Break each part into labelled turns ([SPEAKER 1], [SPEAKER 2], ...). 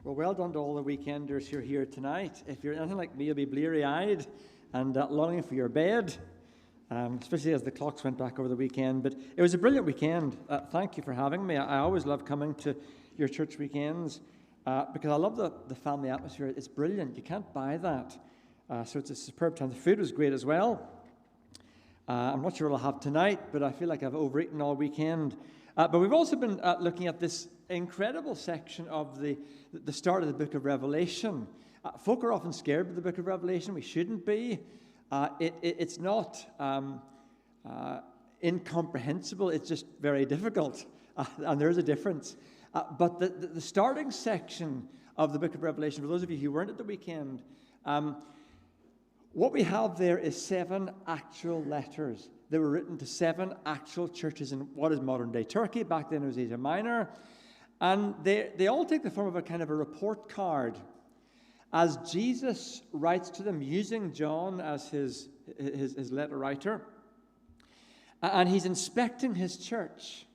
[SPEAKER 1] Well done to all the weekenders who are here tonight. If you're anything like me, you'll be bleary-eyed and longing for your bed, especially as the clocks went back over the weekend. But it was a brilliant weekend. Thank you for having me. I always love coming to your church weekends because I love the family atmosphere. It's brilliant. You can't buy that. So it's a superb time. The food was great as well. I'm not sure what I'll have tonight, but I feel like I've overeaten all weekend. But we've also been looking at this incredible section of the start of the book of Revelation. Folk are often scared of the book of Revelation. We shouldn't be. It's not incomprehensible. It's just very difficult, and there is a difference. But the starting section of the book of Revelation, for those of you who weren't at the weekend, what we have there is 7 actual letters. They were written to 7 actual churches in what is modern-day Turkey. Back then it was Asia Minor. And they all take the form of a kind of a report card as Jesus writes to them using John as his letter writer. And he's inspecting his church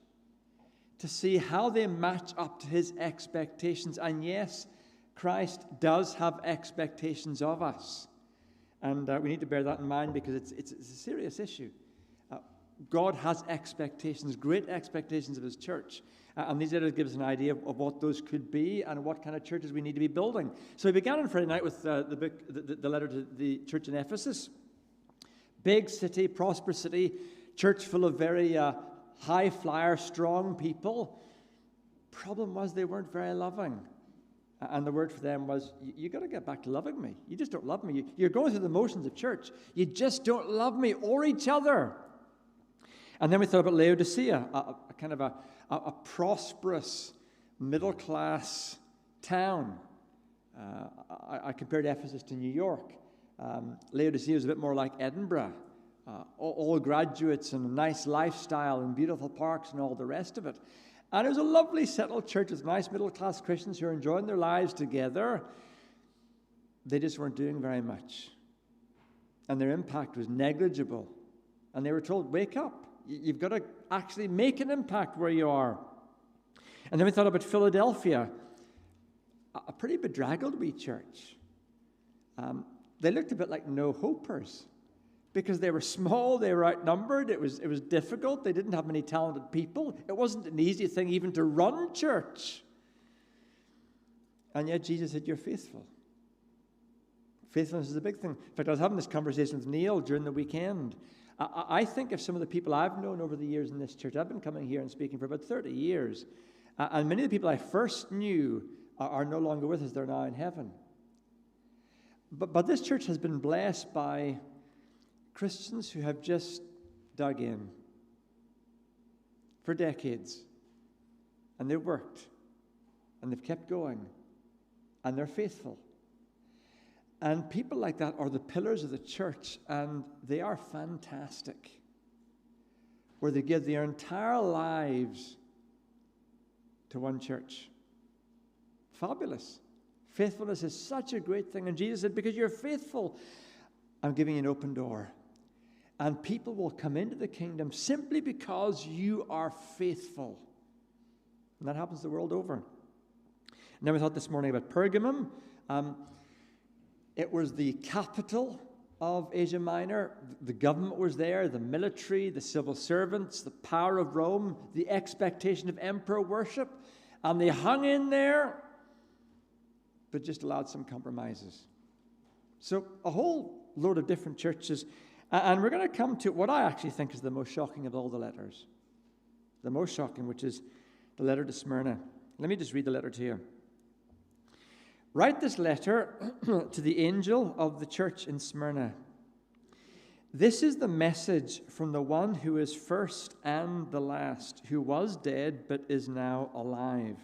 [SPEAKER 1] to see how they match up to his expectations. And yes, Christ does have expectations of us. And we need to bear that in mind because it's a serious issue. God has expectations, great expectations of his church. And these letters give us an idea of what those could be and what kind of churches we need to be building. So we began on Friday night with the letter to the church in Ephesus. Big city, prosperous city, church full of very high flyer, strong people. Problem was they weren't very loving. And the word for them was, you got to get back to loving me. You just don't love me. You're going through the motions of church. You just don't love me or each other. And then we thought about Laodicea, a kind of a prosperous, middle-class town. I compared Ephesus to New York. Laodicea is a bit more like Edinburgh. All graduates and a nice lifestyle and beautiful parks and all the rest of it. And it was a lovely, settled church with nice middle-class Christians who are enjoying their lives together. They just weren't doing very much. And their impact was negligible. And they were told, wake up. You've got to actually make an impact where you are. And then we thought about Philadelphia, a pretty bedraggled wee church. They looked a bit like no-hopers because they were small, they were outnumbered, it was difficult, they didn't have many talented people. It wasn't an easy thing even to run church. And yet Jesus said, you're faithful. Faithfulness is a big thing. In fact, I was having this conversation with Neil during the weekend. I think of some of the people I've known over the years in this church. I've been coming here and speaking for about 30 years. And many of the people I first knew are no longer with us. They're now in heaven. But this church has been blessed by Christians who have just dug in for decades. And they've worked. And they've kept going. And they're faithful. And people like that are the pillars of the church, and they are fantastic. Where they give their entire lives to one church. Fabulous. Faithfulness is such a great thing. And Jesus said, because you're faithful, I'm giving you an open door. And people will come into the kingdom simply because you are faithful. And that happens the world over. And then we thought this morning about Pergamum. It was the capital of Asia Minor. The government was there, the military, the civil servants, the power of Rome, the expectation of emperor worship. And they hung in there, but just allowed some compromises. So a whole load of different churches. And we're going to come to what I actually think is the most shocking of all the letters. The most shocking, which is the letter to Smyrna. Let me just read the letter to you. Write this letter to the angel of the church in Smyrna. This is the message from the one who is first and the last, who was dead but is now alive.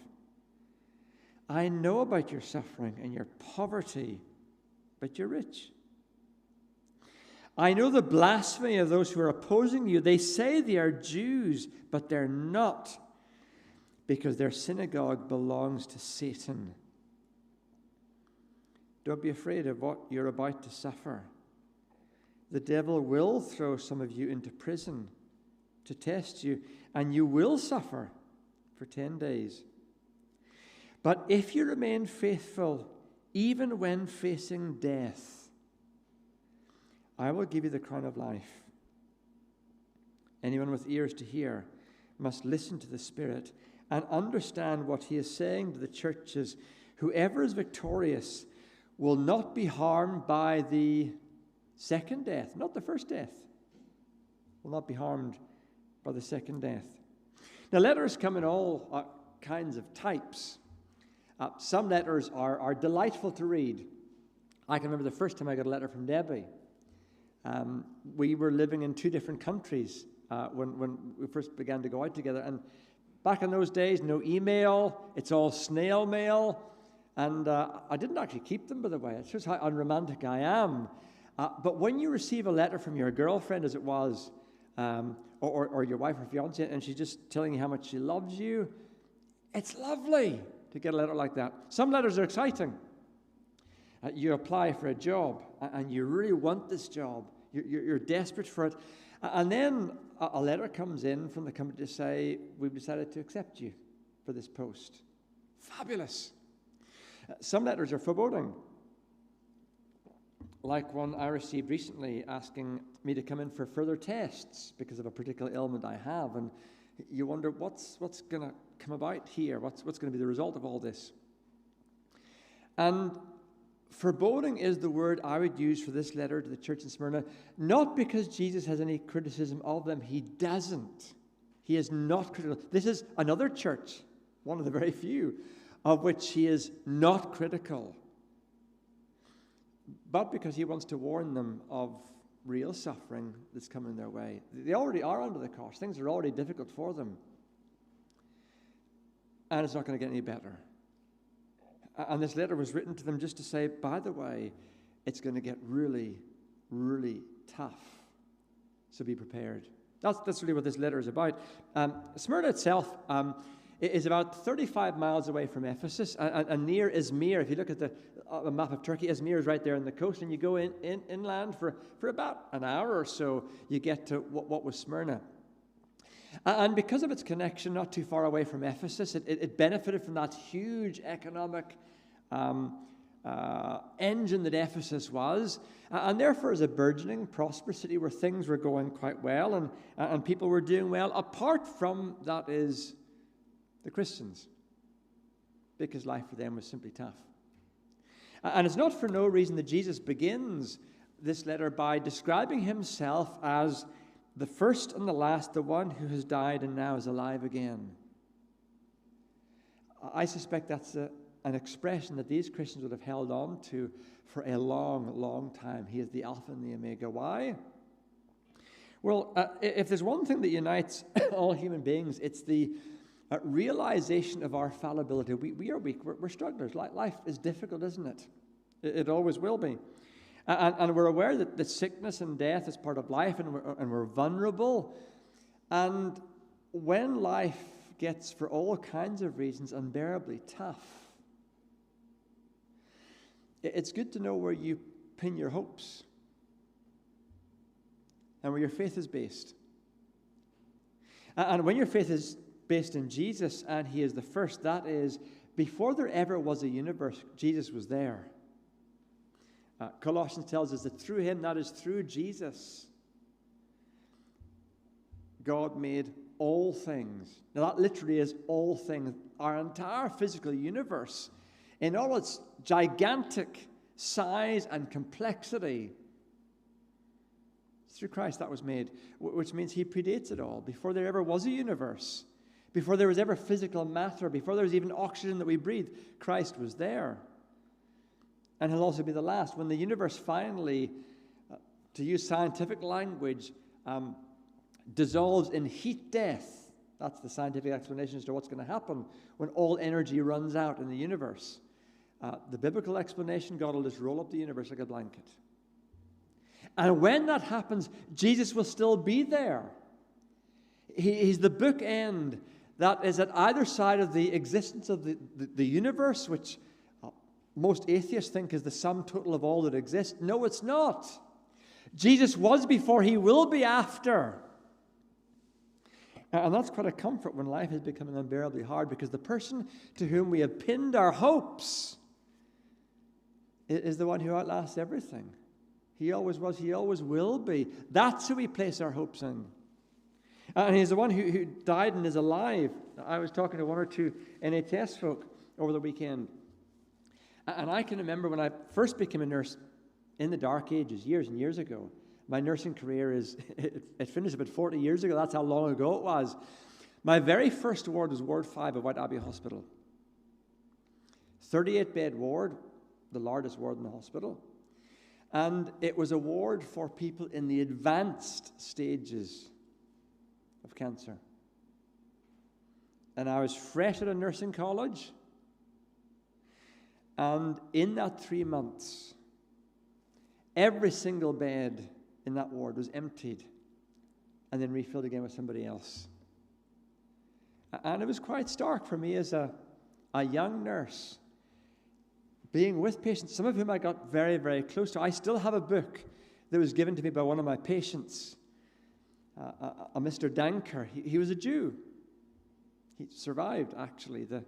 [SPEAKER 1] I know about your suffering and your poverty, but you're rich. I know the blasphemy of those who are opposing you. They say they are Jews, but they're not, because their synagogue belongs to Satan. Don't be afraid of what you're about to suffer. The devil will throw some of you into prison to test you, and you will suffer for 10 days. But if you remain faithful, even when facing death, I will give you the crown of life. Anyone with ears to hear must listen to the Spirit and understand what he is saying to the churches. Whoever is victorious will not be harmed by the second death, not the first death. Will not be harmed by the second death. Now, letters come in all kinds of types. Some letters are delightful to read. I can remember the first time I got a letter from Debbie. We were living in two different countries when we first began to go out together. And back in those days, no email. It's all snail mail. And I didn't actually keep them, by the way. It shows how unromantic I am. But when you receive a letter from your girlfriend, as it was, or your wife or fiancé, and she's just telling you how much she loves you, it's lovely to get a letter like that. Some letters are exciting. You apply for a job, and you really want this job. You're desperate for it. And then a letter comes in from the company to say, we've decided to accept you for this post. Fabulous. Some letters are foreboding. Like one I received recently asking me to come in for further tests because of a particular ailment I have. And you wonder, what's going to come about here? What's going to be the result of all this? And foreboding is the word I would use for this letter to the church in Smyrna, not because Jesus has any criticism of them. He doesn't. He is not critical. This is another church, one of the very few, of which he is not critical, but because he wants to warn them of real suffering that's coming their way. They already are under the cosh. Things are already difficult for them. And it's not going to get any better. And this letter was written to them just to say, by the way, it's going to get really, really tough. So be prepared. That's really what this letter is about. Smyrna itself is about 35 miles away from Ephesus and near Izmir. If you look at the map of Turkey, Izmir is right there on the coast, and you go inland for about an hour or so, you get to what was Smyrna. And because of its connection not too far away from Ephesus, it benefited from that huge economic engine that Ephesus was, and therefore is a burgeoning, prosperous city where things were going quite well, and people were doing well. Apart from that is the Christians, because life for them was simply tough. And it's not for no reason that Jesus begins this letter by describing himself as the first and the last, the one who has died and now is alive again. I suspect that's an expression that these Christians would have held on to for a long, long time. He is the Alpha and the Omega. Why? Well, if there's one thing that unites all human beings, it's the realization of our fallibility. We are weak. We're strugglers. Life is difficult, isn't it? It always will be. And we're aware that sickness and death is part of life, and we're vulnerable. And when life gets, for all kinds of reasons, unbearably tough, it's good to know where you pin your hopes and where your faith is based. And when your faith is based in Jesus, and he is the first, that is, before there ever was a universe, Jesus was there. Colossians tells us that through him, that is through Jesus, God made all things. Now that literally is all things. Our entire physical universe, in all its gigantic size and complexity, through Christ that was made, which means he predates it all. Before there ever was a universe, before there was ever physical matter, before there was even oxygen that we breathe, Christ was there. And he'll also be the last. When the universe finally, to use scientific language, dissolves in heat death, that's the scientific explanation as to what's going to happen when all energy runs out in the universe. The biblical explanation, God will just roll up the universe like a blanket. And when that happens, Jesus will still be there. He's the bookend that is at either side of the existence of the universe, which most atheists think is the sum total of all that exists. No, it's not. Jesus was before, he will be after. And that's quite a comfort when life is becoming unbearably hard, because the person to whom we have pinned our hopes is the one who outlasts everything. He always was, he always will be. That's who we place our hopes in. And he's the one who died and is alive. I was talking to one or two NHS folk over the weekend. And I can remember when I first became a nurse in the dark ages, years and years ago. My nursing career it finished about 40 years ago. That's how long ago it was. My very first ward was Ward 5 of White Abbey Hospital. 38-bed ward, the largest ward in the hospital. And it was a ward for people in the advanced stages of cancer. And I was fresh out of nursing college. And in that 3 months, every single bed in that ward was emptied and then refilled again with somebody else. And it was quite stark for me as a young nurse, being with patients, some of whom I got very, very close to. I still have a book that was given to me by one of my patients, a Mr. Danker. He was a Jew. He survived, actually, the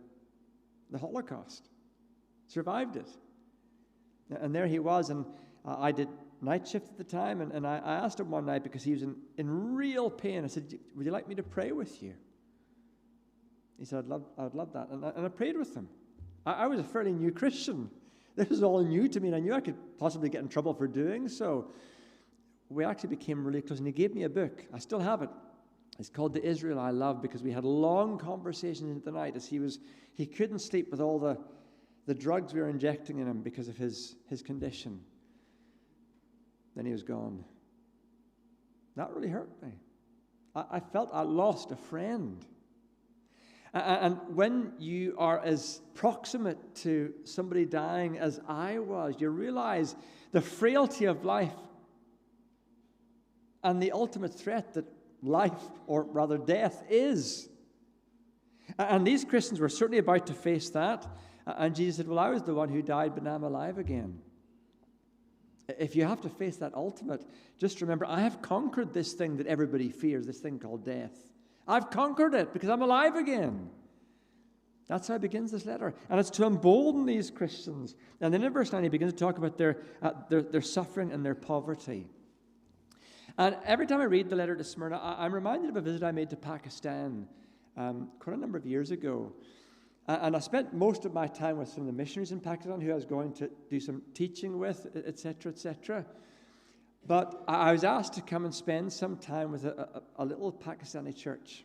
[SPEAKER 1] Holocaust. Survived it. And there he was, and I did night shift at the time, and I asked him one night, because he was in real pain. I said, would you like me to pray with you? He said, I would love that. And I prayed with him. I was a fairly new Christian. This was all new to me, and I knew I could possibly get in trouble for doing so. We actually became really close, and he gave me a book. I still have it. It's called The Israel I Love, because we had long conversations into the night as he couldn't sleep with all the drugs we were injecting in him because of his condition. Then he was gone. That really hurt me. I felt I lost a friend. And when you are as proximate to somebody dying as I was, you realize the frailty of life and the ultimate threat that life, or rather death, is. And these Christians were certainly about to face that. And Jesus said, well, I was the one who died, but now I'm alive again. If you have to face that ultimate, just remember, I have conquered this thing that everybody fears, this thing called death. I've conquered it because I'm alive again. That's how he begins this letter. And it's to embolden these Christians. And then in verse 9, he begins to talk about their suffering and their poverty. And every time I read the letter to Smyrna, I'm reminded of a visit I made to Pakistan quite a number of years ago. And I spent most of my time with some of the missionaries in Pakistan who I was going to do some teaching with, etc., etc. But I was asked to come and spend some time with a little Pakistani church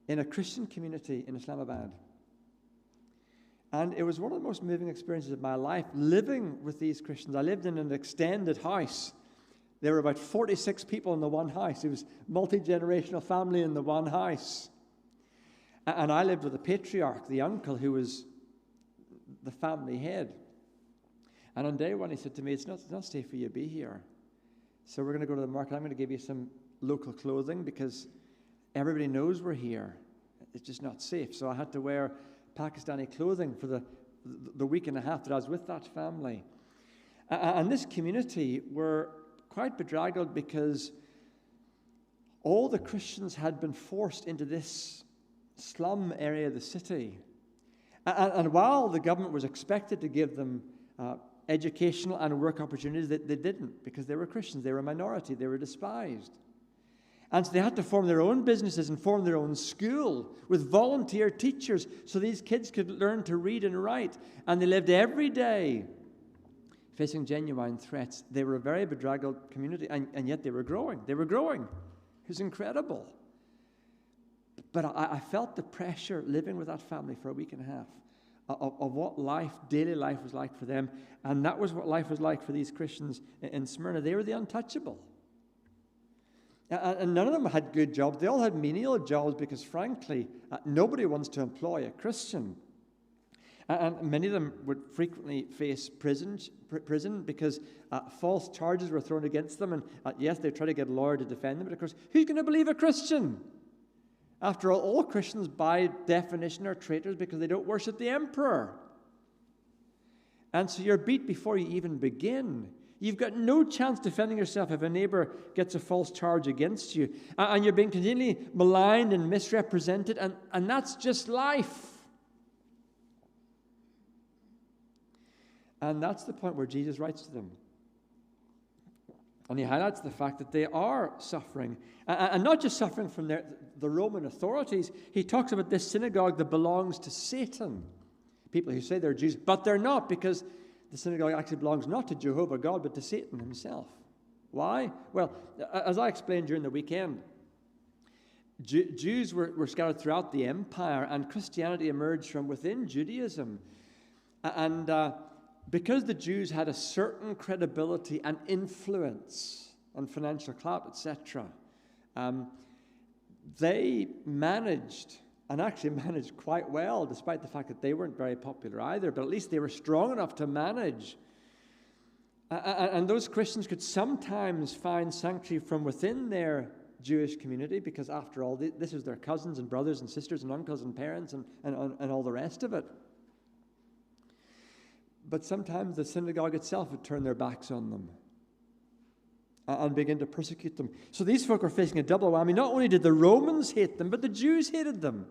[SPEAKER 1] in a Christian community in Islamabad. And it was one of the most moving experiences of my life, living with these Christians. I lived in an extended house. There were about 46 people in the one house. It was multi-generational family in the one house. And I lived with the patriarch, the uncle, who was the family head. And on day one, he said to me, it's not safe for you to be here. So we're going to go to the market. I'm going to give you some local clothing because everybody knows we're here. It's just not safe. So I had to wear Pakistani clothing for the week and a half that I was with that family. And this community were quite bedraggled because all the Christians had been forced into this slum area of the city. And while the government was expected to give them educational and work opportunities, they didn't, because they were Christians, they were a minority, they were despised. And so they had to form their own businesses and form their own school with volunteer teachers so these kids could learn to read and write. And they lived every day facing genuine threats. They were a very bedraggled community, and yet they were growing. They were growing. It was incredible. But I felt the pressure living with that family for a week and a half of what daily life was like for them. And that was what life was like for these Christians in Smyrna. They were the untouchable. And none of them had good jobs. They all had menial jobs because, frankly, nobody wants to employ a Christian. And many of them would frequently face prison because false charges were thrown against them. And yes, they try to get a lawyer to defend them. But of course, who's going to believe a Christian? After all Christians, by definition, are traitors because they don't worship the emperor. And so you're beat before you even begin. You've got no chance defending yourself if a neighbor gets a false charge against you. And you're being continually maligned and misrepresented. And that's just life. And that's the point where Jesus writes to them. And he highlights the fact that they are suffering. And not just suffering from the Roman authorities. He talks about this synagogue that belongs to Satan. People who say they're Jews, but they're not, because the synagogue actually belongs not to Jehovah God, but to Satan himself. Why? Well, as I explained during the weekend, Jews were scattered throughout the empire, and Christianity emerged from within Judaism. And because the Jews had a certain credibility and influence and financial clout, etc., they managed, and actually managed quite well, despite the fact that they weren't very popular either, but at least they were strong enough to manage. And those Christians could sometimes find sanctuary from within their Jewish community, because after all, this is their cousins and brothers and sisters and uncles and parents and all the rest of it. But sometimes the synagogue itself would turn their backs on them and begin to persecute them. So these folk are facing a double whammy. Not only did the Romans hate them, but the Jews hated them.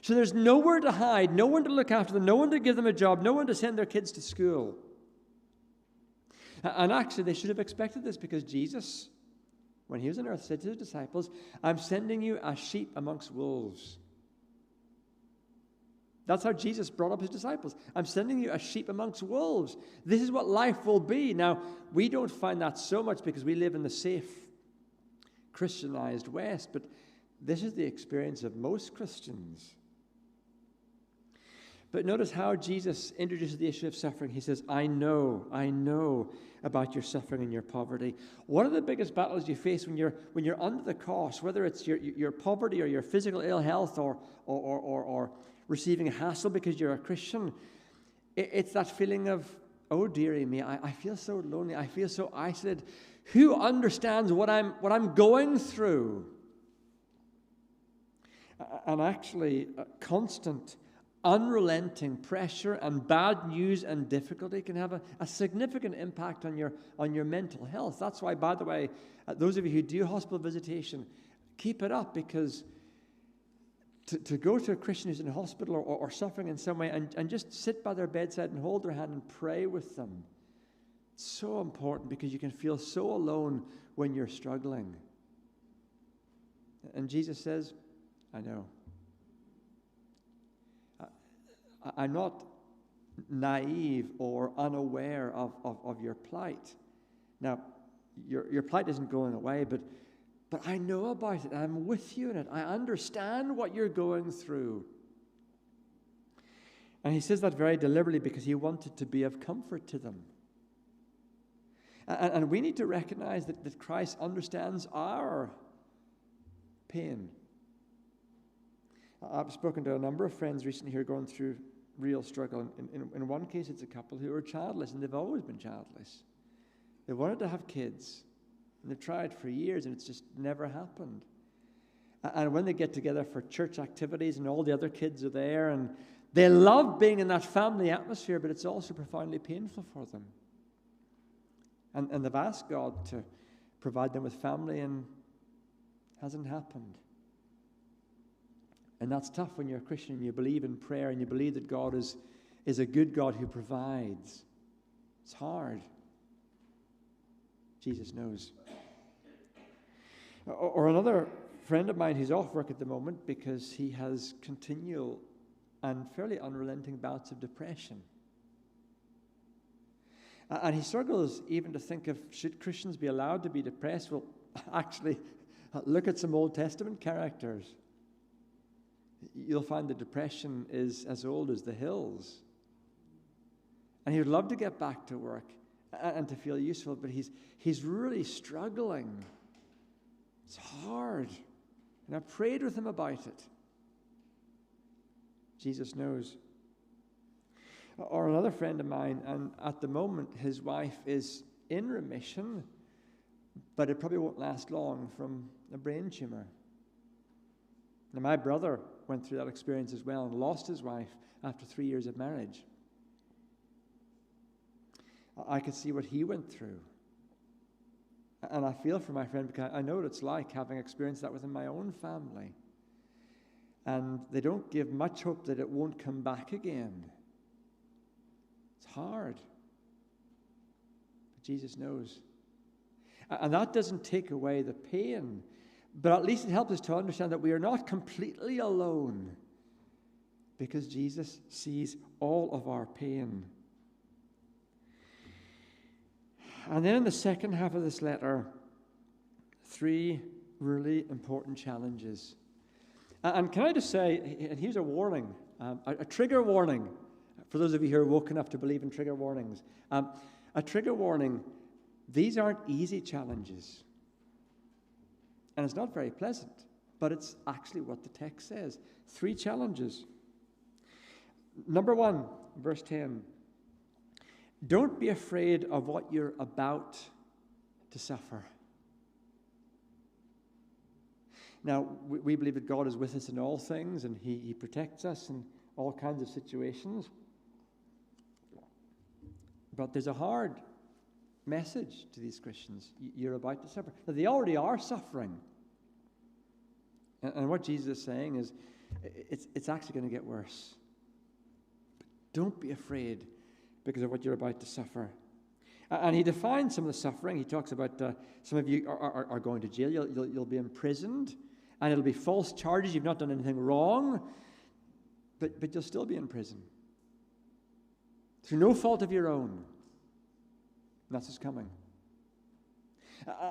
[SPEAKER 1] So there's nowhere to hide, no one to look after them, no one to give them a job, no one to send their kids to school. And actually, they should have expected this, because Jesus, when he was on earth, said to his disciples, I'm sending you as sheep amongst wolves. That's how Jesus brought up his disciples. I'm sending you as sheep amongst wolves. This is what life will be. Now, we don't find that so much because we live in the safe, Christianized West, but this is the experience of most Christians. But notice how Jesus introduces the issue of suffering. He says, I know about your suffering and your poverty. One of the biggest battles you face when you're under the cross, whether it's your poverty or your physical ill health or receiving a hassle because you're a Christian, it's that feeling of, oh dearie me, I feel so lonely, I feel so isolated. Who understands what I'm going through? And actually, constant, unrelenting pressure and bad news and difficulty can have a significant impact on your mental health. That's why, by the way, those of you who do hospital visitation, keep it up, because to go to a Christian who's in hospital or suffering in some way and just sit by their bedside and hold their hand and pray with them, it's so important, because you can feel so alone when you're struggling. And Jesus says, I know. I'm not naive or unaware of your plight. Now, your plight isn't going away, but I know about it. I'm with you in it. I understand what you're going through. And he says that very deliberately, because he wanted to be of comfort to them. And we need to recognize that Christ understands our pain. I've spoken to a number of friends recently who are going through real struggle. In one case, it's a couple who are childless, and they've always been childless. They wanted to have kids, and they've tried for years, and it's just never happened. And when they get together for church activities, and all the other kids are there, and they love being in that family atmosphere, but it's also profoundly painful for them. And they've asked God to provide them with family, and it hasn't happened. And that's tough when you're a Christian and you believe in prayer and you believe that God is a good God who provides. It's hard. Jesus knows. Or another friend of mine who's off work at the moment because he has continual and fairly unrelenting bouts of depression. And he struggles even to think of, should Christians be allowed to be depressed? Well, actually, look at some Old Testament characters. You'll find that depression is as old as the hills. And he would love to get back to work and to feel useful, but he's really struggling. It's hard. And I prayed with him about it. Jesus knows. Or another friend of mine, and at the moment his wife is in remission, but it probably won't last long, from a brain tumor. Now, my brother went through that experience as well and lost his wife after 3 years of marriage. I could see what he went through. And I feel for my friend because I know what it's like, having experienced that within my own family. And they don't give much hope that it won't come back again. It's hard. But Jesus knows. And that doesn't take away the pain, but at least it helps us to understand that we are not completely alone, because Jesus sees all of our pain. And then in the second half of this letter, 3 really important challenges. And can I just say, and here's a warning, a trigger warning, for those of you who are woke enough to believe in trigger warnings. A trigger warning, these aren't easy challenges. And it's not very pleasant, but it's actually what the text says. 3 challenges. Number 1, verse 10. Don't be afraid of what you're about to suffer. Now, we believe that God is with us in all things, and He protects us in all kinds of situations. But there's a hard message to these Christians. You're about to suffer. Now, they already are suffering. And what Jesus is saying is, it's actually going to get worse. But don't be afraid because of what you're about to suffer. And he defines some of the suffering. He talks about some of you are going to jail. You'll be imprisoned. And it'll be false charges. You've not done anything wrong. But you'll still be in prison. Through no fault of your own. And that's what's coming.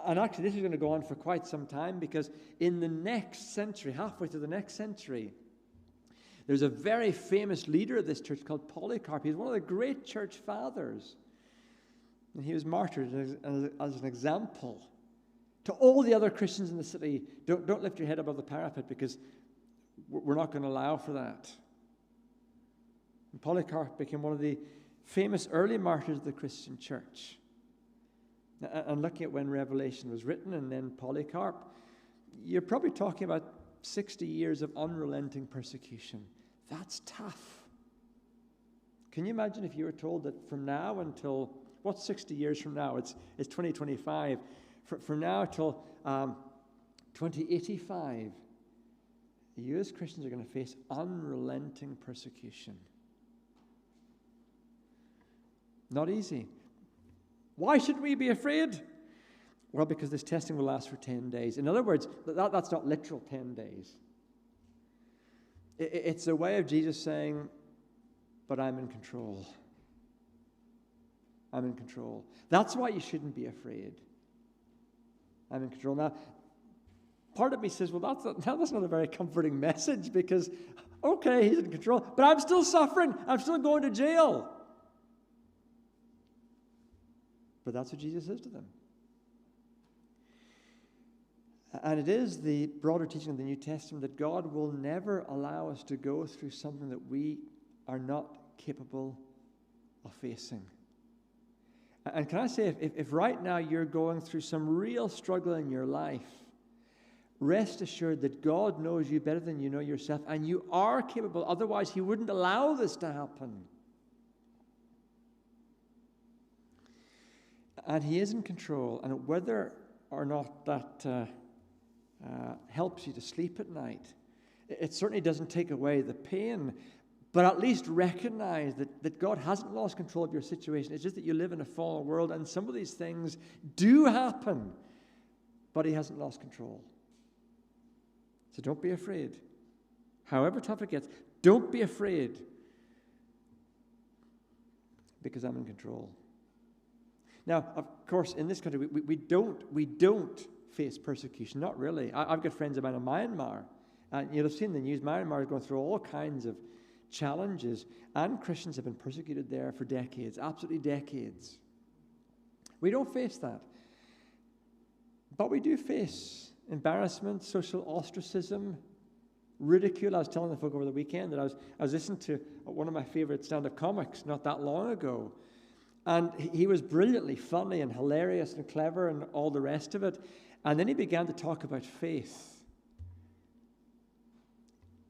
[SPEAKER 1] And actually, this is going to go on for quite some time, because in the next century, halfway through the next century, there's a very famous leader of this church called Polycarp. He's one of the great church fathers. And he was martyred as an example to all the other Christians in the city. Don't lift your head above the parapet, because we're not going to allow for that. And Polycarp became one of the famous early martyrs of the Christian church. And looking at when Revelation was written and then Polycarp, you're probably talking about 60 years of unrelenting persecution. That's tough. Can you imagine if you were told that from now until, what's 60 years from now? It's 2025. From now till 2085, you as Christians are going to face unrelenting persecution. Not easy. Why should we be afraid? Well, because this testing will last for 10 days. In other words, that's not literal 10 days. It's a way of Jesus saying, but I'm in control. I'm in control. That's why you shouldn't be afraid. I'm in control. Now, part of me says, well, that's not a very comforting message, because, okay, he's in control, but I'm still suffering. I'm still going to jail. But that's what Jesus says to them. And it is the broader teaching of the New Testament that God will never allow us to go through something that we are not capable of facing. And can I say, if right now you're going through some real struggle in your life, rest assured that God knows you better than you know yourself, and you are capable. Otherwise, He wouldn't allow this to happen. And He is in control. And whether or not that helps you to sleep at night, it certainly doesn't take away the pain. But at least recognize that God hasn't lost control of your situation. It's just that you live in a fallen world, and some of these things do happen, but He hasn't lost control. So don't be afraid. However tough it gets, don't be afraid, because I'm in control. Now, of course, in this country, we don't face persecution. Not really. I've got friends of mine in Myanmar, and you'll have seen the news. Myanmar is going through all kinds of challenges, and Christians have been persecuted there for decades, absolutely decades. We don't face that. But we do face embarrassment, social ostracism, ridicule. I was telling the folk over the weekend that I was listening to one of my favorite stand-up comics not that long ago. And he was brilliantly funny and hilarious and clever and all the rest of it. And then he began to talk about faith.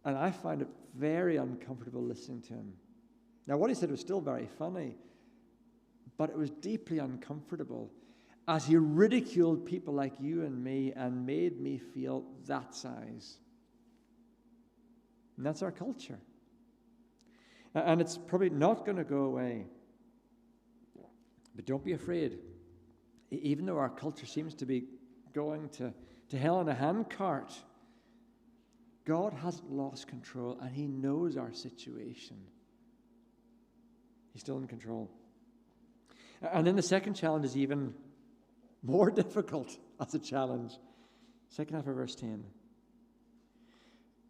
[SPEAKER 1] And I found it very uncomfortable listening to him. Now, what he said was still very funny, but it was deeply uncomfortable. as he ridiculed people like you and me and made me feel that size. And that's our culture. And it's probably not going to go away. But don't be afraid. Even though our culture seems to be going to hell in a handcart, God hasn't lost control, and he knows our situation. He's still in control. And then the second challenge is even more difficult as a challenge. Second half of verse 10.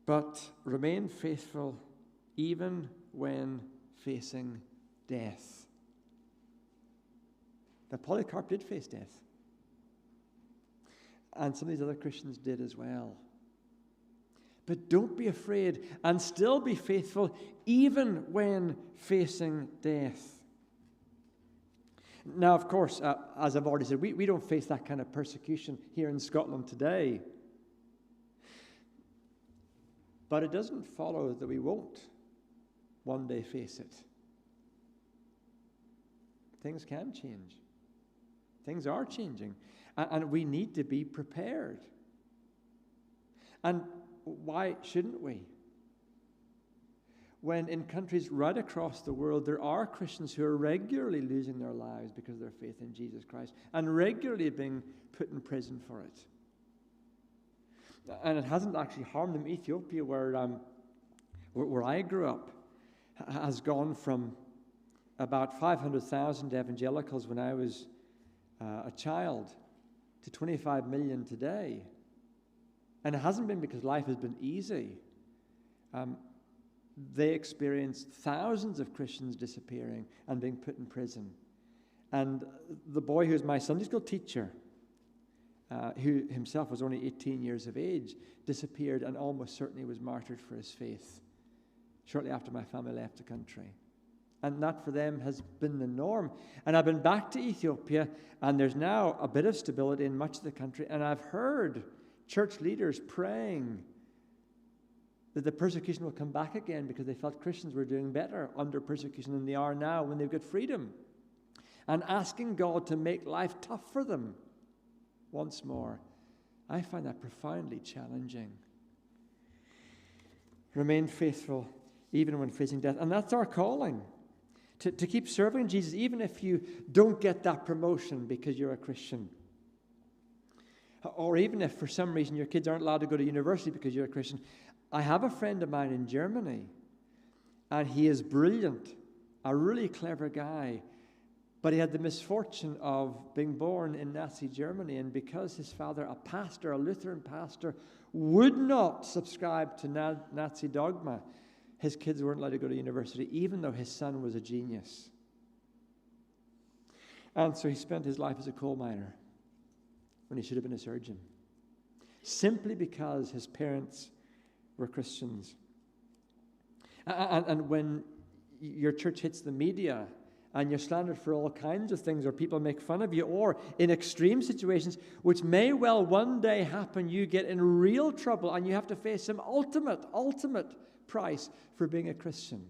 [SPEAKER 1] But remain faithful even when facing death. Now, Polycarp did face death. And some of these other Christians did as well. But don't be afraid, and still be faithful even when facing death. Now, of course, as I've already said, we don't face that kind of persecution here in Scotland today. But it doesn't follow that we won't one day face it. Things can change. Things are changing. And we need to be prepared. And why shouldn't we? When in countries right across the world, there are Christians who are regularly losing their lives because of their faith in Jesus Christ and regularly being put in prison for it. And it hasn't actually harmed them. Ethiopia, where I grew up, has gone from about 500,000 evangelicals when I was a child to 25 million today. And it hasn't been because life has been easy. They experienced thousands of Christians disappearing and being put in prison. And the boy who was my Sunday school teacher, who himself was only 18 years of age, disappeared and almost certainly was martyred for his faith shortly after my family left the country. And that for them has been the norm. And I've been back to Ethiopia, and there's now a bit of stability in much of the country, and I've heard church leaders praying that the persecution will come back again because they felt Christians were doing better under persecution than they are now when they've got freedom, and asking God to make life tough for them once more. I find that profoundly challenging. Remain faithful even when facing death. And that's our calling, to keep serving Jesus even if you don't get that promotion because you're a Christian. Or even if for some reason your kids aren't allowed to go to university because you're a Christian. I have a friend of mine in Germany, and he is brilliant, a really clever guy, but he had the misfortune of being born in Nazi Germany, and because his father, a pastor, a Lutheran pastor, would not subscribe to Nazi dogma, his kids weren't allowed to go to university, even though his son was a genius. And so he spent his life as a coal miner when he should have been a surgeon, simply because his parents were Christians. And when your church hits the media and you're slandered for all kinds of things, or people make fun of you, or in extreme situations, which may well one day happen, you get in real trouble and you have to face some ultimate price for being a Christian.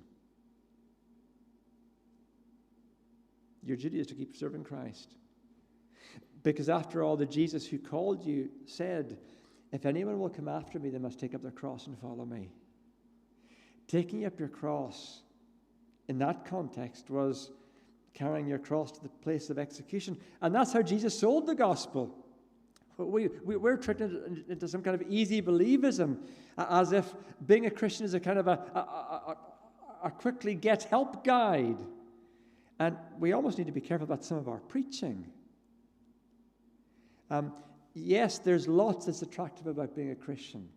[SPEAKER 1] Your duty is to keep serving Christ. Because after all, the Jesus who called you said, if anyone will come after me, they must take up their cross and follow me. Taking up your cross in that context was carrying your cross to the place of execution. And that's how Jesus sold the gospel. We're tricked into some kind of easy believism, as if being a Christian is a kind of a quickly get help guide. And we almost need to be careful about some of our preaching. Yes, there's lots that's attractive about being a Christian.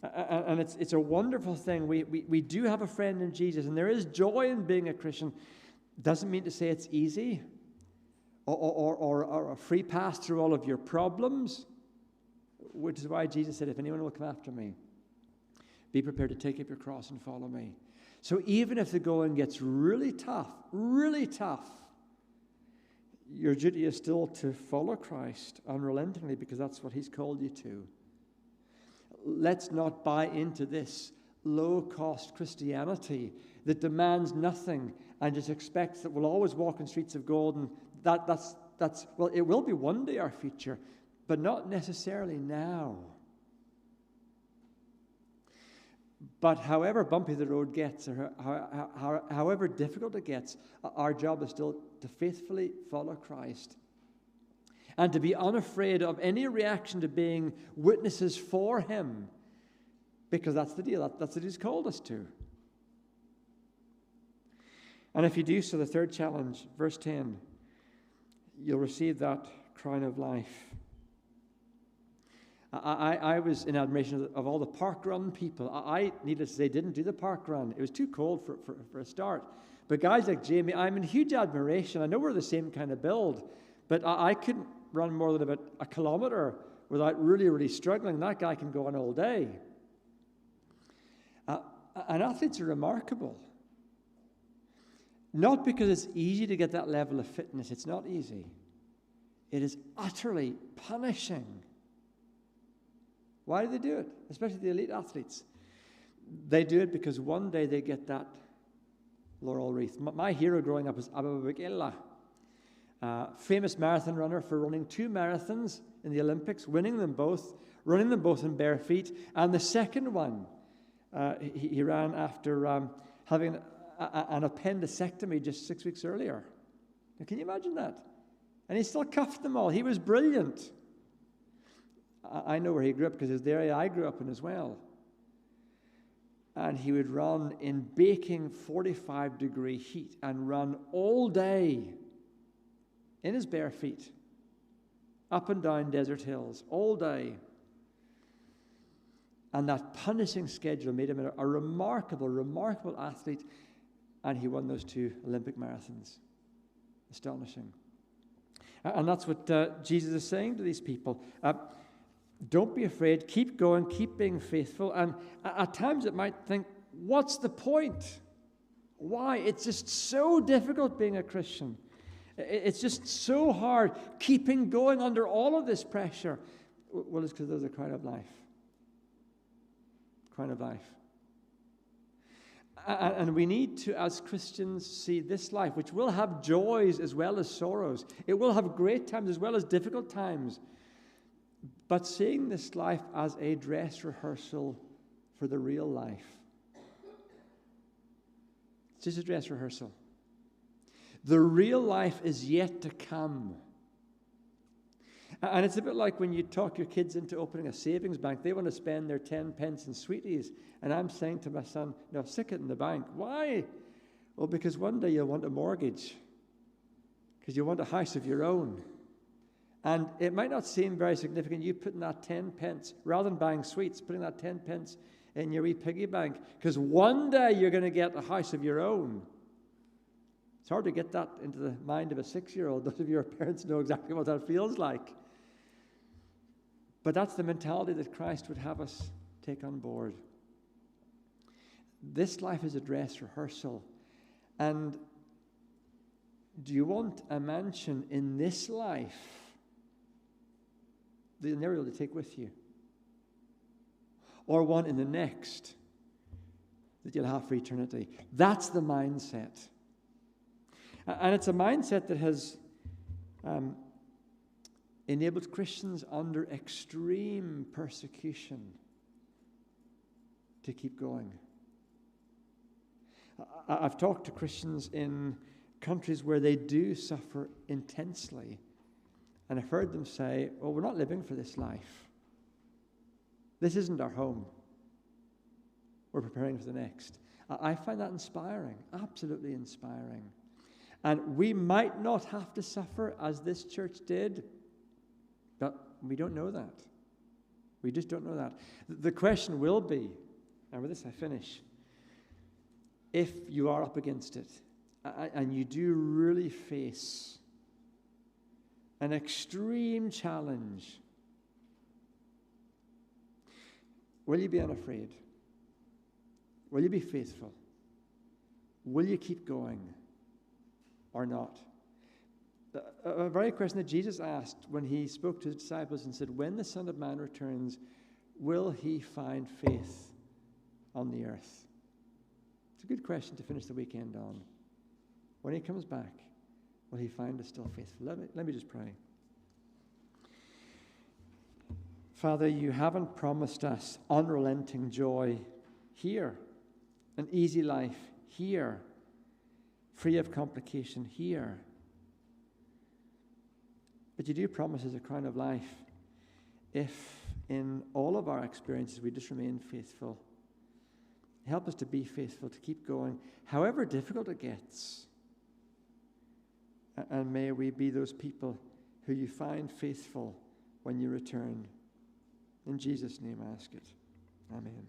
[SPEAKER 1] And it's a wonderful thing. We do have a friend in Jesus, and there is joy in being a Christian. Doesn't mean to say it's easy or a free pass through all of your problems, which is why Jesus said, if anyone will come after me, be prepared to take up your cross and follow me. So even if the going gets really tough, your duty is still to follow Christ unrelentingly, because that's what he's called you to. Let's not buy into this low-cost Christianity that demands nothing and just expects that we'll always walk in streets of gold, and that's well, it will be one day our future, but not necessarily now. But however bumpy the road gets, or however difficult it gets, our job is still to faithfully follow Christ and to be unafraid of any reaction to being witnesses for Him, because that's the deal. That's what He's called us to. And if you do so, the third challenge, verse 10, you'll receive that crown of life. I was in admiration of all the park run people. I needless to say, didn't do the park run. It was too cold for a start. But guys like Jamie, I'm in huge admiration. I know we're the same kind of build, but I couldn't run more than about a kilometre without really, really struggling. That guy can go on all day. And athletes are remarkable. Not because it's easy to get that level of fitness. It's not easy. It is utterly punishing. Why do they do it? Especially the elite athletes. They do it because one day they get that laurel wreath. My hero growing up was Abba, famous marathon runner for running 2 marathons in the Olympics, winning them both, running them both in bare feet. And the second one, he ran after having an appendectomy just 6 weeks earlier. Now, can you imagine that? And he still cuffed them all. He was brilliant. I know where he grew up because it's the area I grew up in as well. And he would run in baking 45-degree heat and run all day in his bare feet, up and down desert hills, all day. And that punishing schedule made him a remarkable, remarkable athlete, and he won those 2 Olympic marathons. Astonishing. And that's what Jesus is saying to these people. Don't be afraid. Keep going. Keep being faithful. And at times it might think, what's the point? Why? It's just so difficult being a Christian. It's just so hard keeping going under all of this pressure. Well, it's because there's a crown of life. Crown of life. And we need to, as Christians, see this life, which will have joys as well as sorrows. It will have great times as well as difficult times. But seeing this life as a dress rehearsal for the real life. It's just a dress rehearsal. The real life is yet to come. And it's a bit like when you talk your kids into opening a savings bank. They want to spend their 10 pence in sweeties. And I'm saying to my son, no, stick it in the bank. Why? Well, because one day you'll want a mortgage. Because you want a house of your own. And it might not seem very significant, you putting that 10 pence, rather than buying sweets, putting that 10 pence in your wee piggy bank. Because one day you're going to get a house of your own. It's hard to get that into the mind of a 6-year-old. Those of your parents know exactly what that feels like. But that's the mentality that Christ would have us take on board. This life is a dress rehearsal. And do you want a mansion in this life that you'll never be able to take with you? Or one in the next that you'll have for eternity? That's the mindset. And it's a mindset that has enabled Christians under extreme persecution to keep going. I've talked to Christians in countries where they do suffer intensely, and I've heard them say, oh, we're not living for this life. This isn't our home. We're preparing for the next. I find that inspiring, absolutely inspiring. And we might not have to suffer as this church did, but we don't know that. We just don't know that. The question will be, and with this I finish, if you are up against it, and you do really face an extreme challenge, will you be unafraid? Will you be faithful? Will you keep going or not? A very question that Jesus asked when he spoke to his disciples and said, when the Son of Man returns, will he find faith on the earth? It's a good question to finish the weekend on. When he comes back, will he find us still faithful? Let me just pray. Father, you haven't promised us unrelenting joy here, an easy life here, free of complication here. But you do promise us a crown of life if in all of our experiences we just remain faithful. Help us to be faithful, to keep going, however difficult it gets. And may we be those people who you find faithful when you return. In Jesus' name I ask it. Amen.